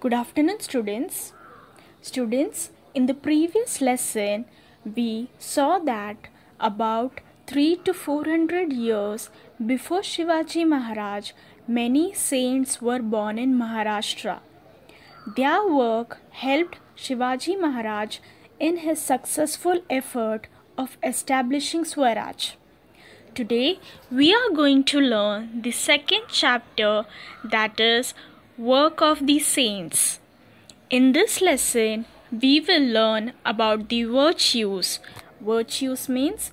Good afternoon, students. Students, in the previous lesson, we saw that about 3 to 400 years before Shivaji Maharaj, many saints were born in Maharashtra. Their work helped Shivaji Maharaj in his successful effort of establishing Swaraj. Today, we are going to learn the second chapter, that is, Work of the Saints. In this lesson, we will learn about the virtues. Virtues means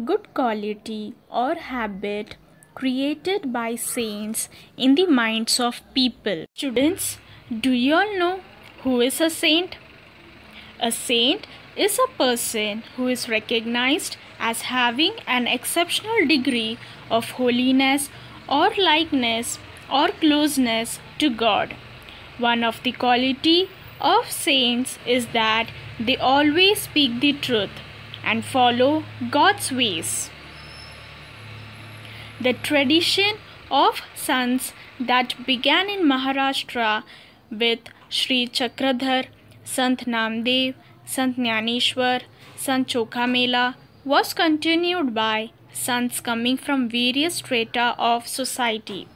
good quality or habit created by saints in the minds of people. Students, do you all know who is a saint? A saint is a person who is recognized as having an exceptional degree of holiness or likeness or closeness to God. One of the quality of saints is that they always speak the truth and follow God's ways. The tradition of sants that began in Maharashtra with Sri Chakradhar, Sant Namdev, Sant Jnaneshwar, Sant Chokhamela was continued by sants coming from various strata of society.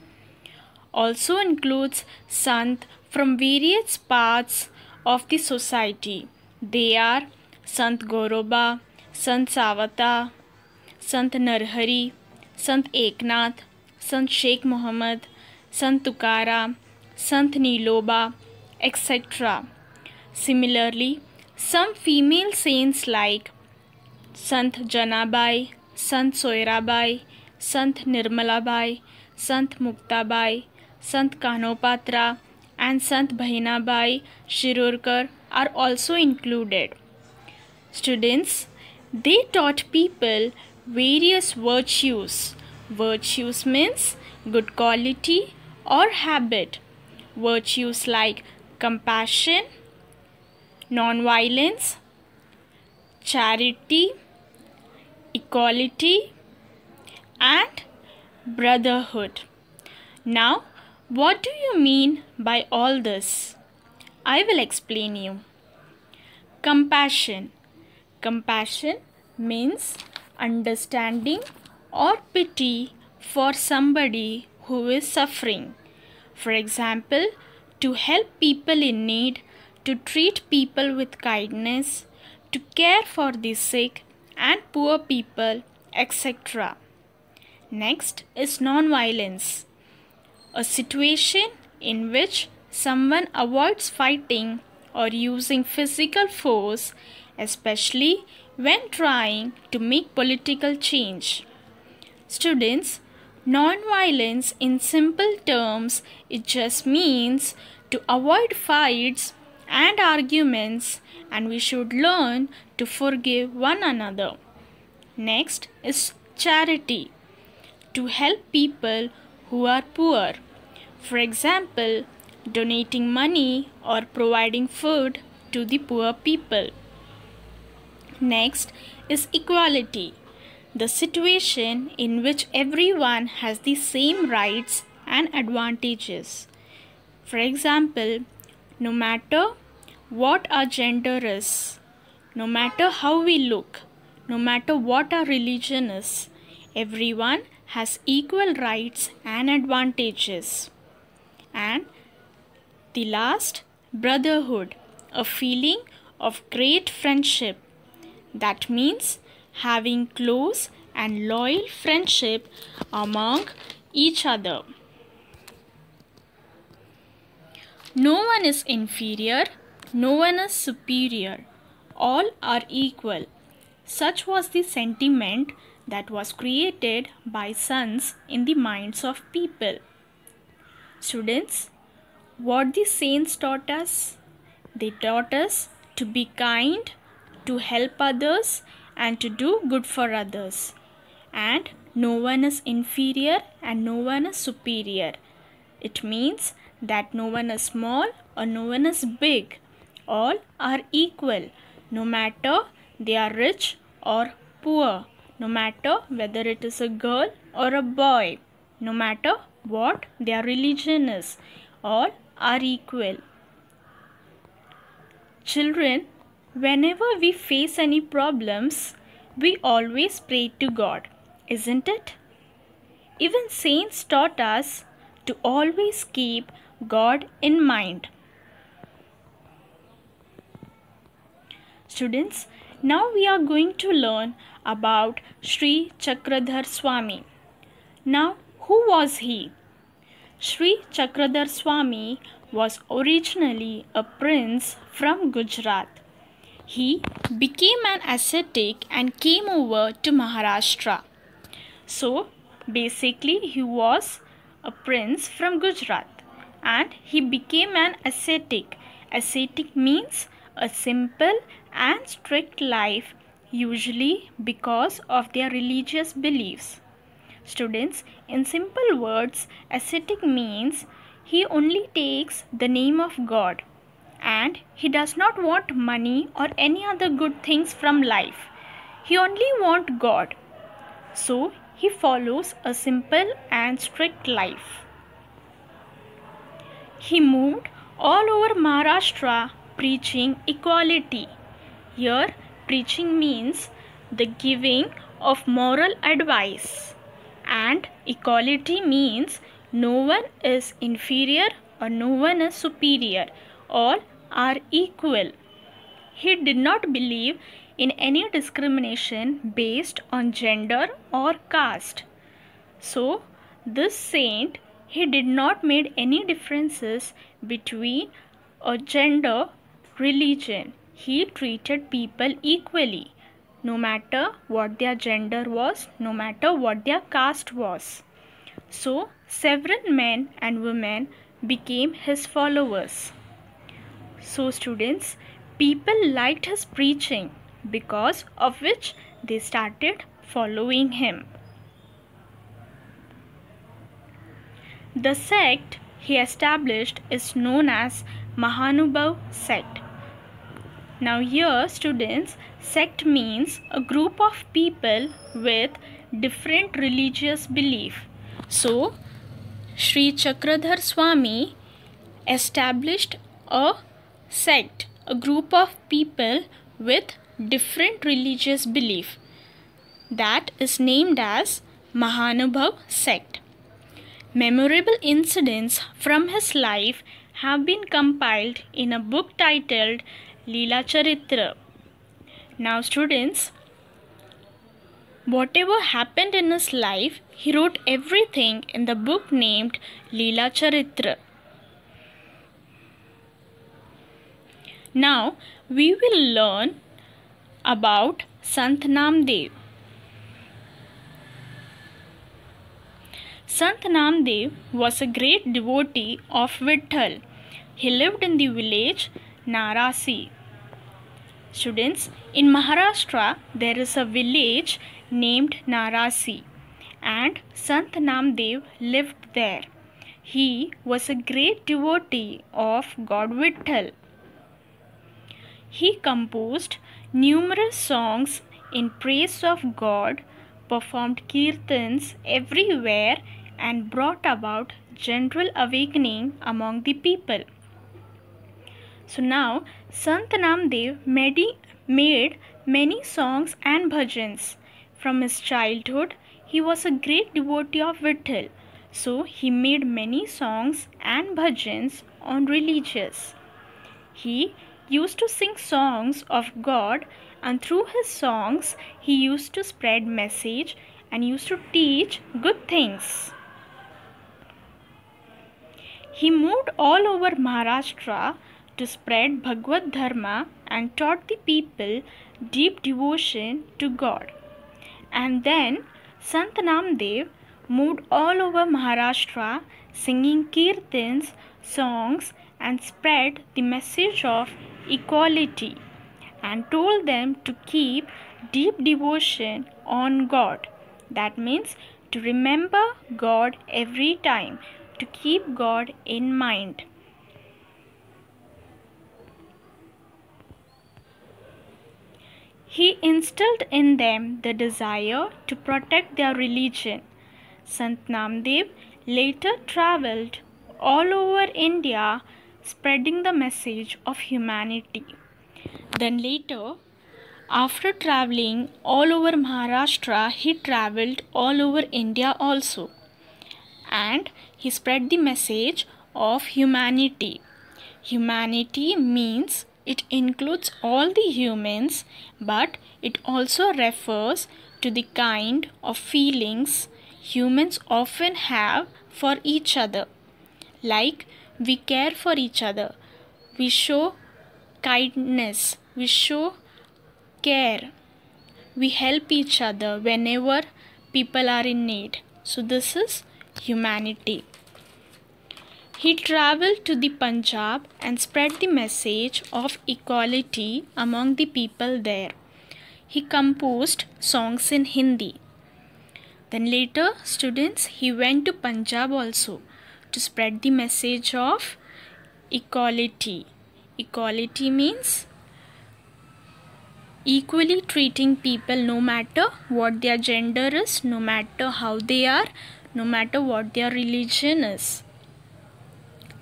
Also includes sant from various parts of the society. They are Sant Goroba, Sant Savata, Sant Narhari, Sant Eknath, Sant Sheikh Muhammad, Sant Tukaram, Sant Niloba, etc. Similarly, some female saints like Sant Janabai, Sant Soirabai, Sant Nirmalabai, Sant Muktabai, Sant Kanopatra and Sant Bhainabai Shirurkar are also included. Students, they taught people various virtues. Virtues means good quality or habit. Virtues like compassion, non-violence, charity, equality, and brotherhood. Now, what do you mean by all this? I will explain you. Compassion. Compassion means understanding or pity for somebody who is suffering. For example, to help people in need, to treat people with kindness, to care for the sick and poor people, etc. Next is non-violence. A situation in which someone avoids fighting or using physical force, especially when trying to make political change. Students, non-violence in simple terms, it just means to avoid fights and arguments, and we should learn to forgive one another. Next is charity. To help people who are poor. For example, donating money or providing food to the poor people. Next is equality. The situation in which everyone has the same rights and advantages. For example, no matter what our gender is, no matter how we look, no matter what our religion is, everyone has equal rights and advantages. And the last, brotherhood, a feeling of great friendship. That means having close and loyal friendship among each other. No one is inferior, no one is superior. All are equal. Such was the sentiment that was created by sants in the minds of people. Students, what the saints taught us? They taught us to be kind, to help others, and to do good for others. And no one is inferior and no one is superior. It means that no one is small or no one is big. All are equal, no matter they are rich or poor, no matter whether it is a girl or a boy, no matter what their religion is. All are equal. Children, whenever we face any problems, we always pray to God, isn't it? Even saints taught us to always keep God in mind. Students, now we are going to learn about Sri Chakradhar Swami. Now, who was he? Sri Chakradhar Swami was originally a prince from Gujarat. He became an ascetic and came over to Maharashtra. So, basically, he was a prince from Gujarat and he became an ascetic. Ascetic means a simple and strict life, usually because of their religious beliefs. Students, in simple words, ascetic means he only takes the name of God and he does not want money or any other good things from life. He only wants God. So, he follows a simple and strict life. He moved all over Maharashtra preaching equality. Here, preaching means the giving of moral advice, and equality means no one is inferior or no one is superior. All are equal. He did not believe in any discrimination based on gender or caste. So, this saint, he did not make any differences between a gender, religion. He treated people equally, no matter what their gender was, no matter what their caste was. So, several men and women became his followers. So, students, people liked his preaching, because of which they started following him. The sect he established is known as Mahanubhav sect. Now here, students, sect means a group of people with different religious belief. So, Sri Chakradhar Swami established a sect, a group of people with different religious belief, that is named as Mahanubhav sect. Memorable incidents from his life have been compiled in a book titled Leela Charitra. Now students, whatever happened in his life, he wrote everything in the book named Leela Charitra. Now we will learn about Sant Namdev. Sant Namdev was a great devotee of Vitthal. He lived in the village Narasi. Students, in Maharashtra there is a village named Narasi and Sant Namdev lived there. He was a great devotee of God Vitthal. He composed numerous songs in praise of God, performed kirtans everywhere, and brought about general awakening among the people. So now, Sant Namdev made many songs and bhajans. From his childhood, he was a great devotee of Vitthal. So he made many songs and bhajans on religious. He used to sing songs of God, and through his songs he used to spread message and used to teach good things. He moved all over Maharashtra to spread Bhagavad Dharma and taught the people deep devotion to God. And then Sant Namdev moved all over Maharashtra singing kirtans, songs, and spread the message of equality and told them to keep deep devotion on God. That means to remember God every time, to keep God in mind. He instilled in them the desire to protect their religion. Sant Namdev later travelled all over India spreading the message of humanity. Then later, after traveling all over Maharashtra, he traveled all over India also. And he spread the message of humanity. Humanity means it includes all the humans, but it also refers to the kind of feelings humans often have for each other. Like we care for each other, we show kindness, we show care, we help each other whenever people are in need. So this is humanity. He traveled to the Punjab and spread the message of equality among the people there. He composed songs in Hindi. Then later, students, he went to Punjab also to spread the message of equality. Equality means equally treating people no matter what their gender is, no matter how they are, no matter what their religion is.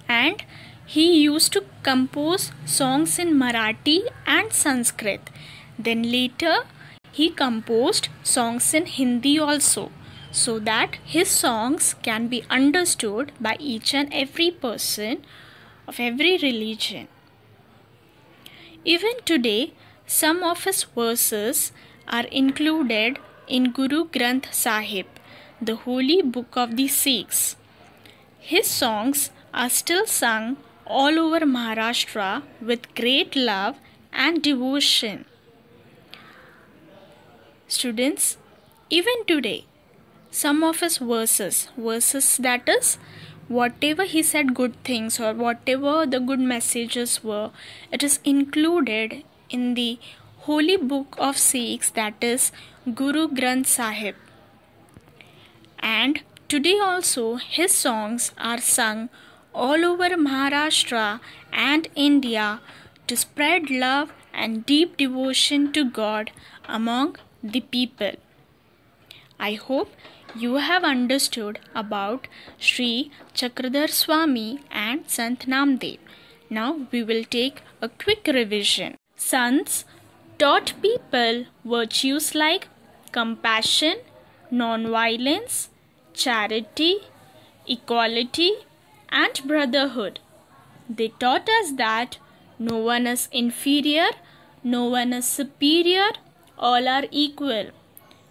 And he used to compose songs in Marathi and Sanskrit. Then later he composed songs in Hindi also, so that his songs can be understood by each and every person of every religion. Even today, some of his verses are included in Guru Granth Sahib, the holy book of the Sikhs. His songs are still sung all over Maharashtra with great love and devotion. Students, even today, some of his verses that is, whatever he said good things or whatever the good messages were, it is included in the holy book of Sikhs, that is Guru Granth Sahib. And today also his songs are sung all over Maharashtra and India to spread love and deep devotion to God among the people. I hope you have understood about Sri Chakradhar Swami and Sant Namdev. Now we will take a quick revision. Sants taught people virtues like compassion, non-violence, charity, equality, and brotherhood. They taught us that no one is inferior, no one is superior, all are equal.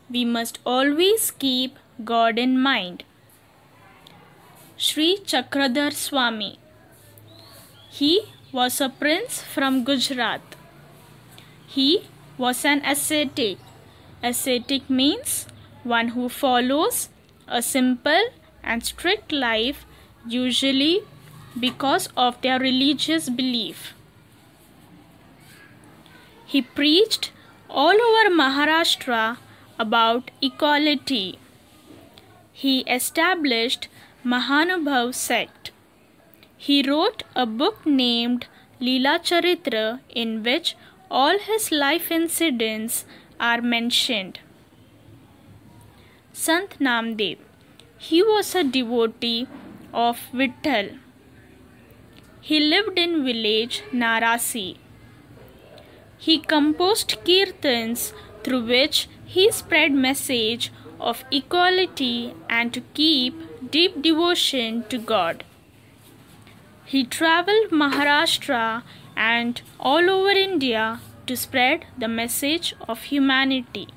We must always keep God in mind. Sri Chakradhar Swami. He was a prince from Gujarat. He was an ascetic. Ascetic means one who follows a simple and strict life, usually because of their religious belief. He preached all over Maharashtra about equality. He established Mahanubhav sect. He wrote a book named Leela Charitra, in which all his life incidents are mentioned. Sant Namdev. He was a devotee of Vitthal. He lived in village Narasi. He composed kirtans through which he spread message of equality and to keep deep devotion to God. He traveled Maharashtra and all over India to spread the message of humanity.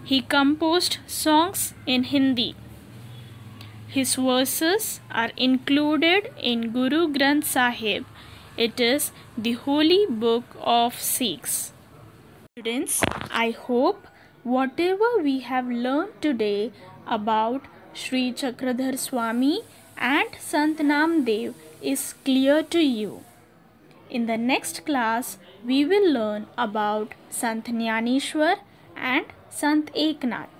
He composed songs in Hindi. His verses are included in Guru Granth Sahib. It is the holy book of Sikhs. Students, I hope whatever we have learned today about Sri Chakradhar Swami and Sant Namdev is clear to you. In the next class, we will learn about Sant Jnaneshwar and Sant Eknath.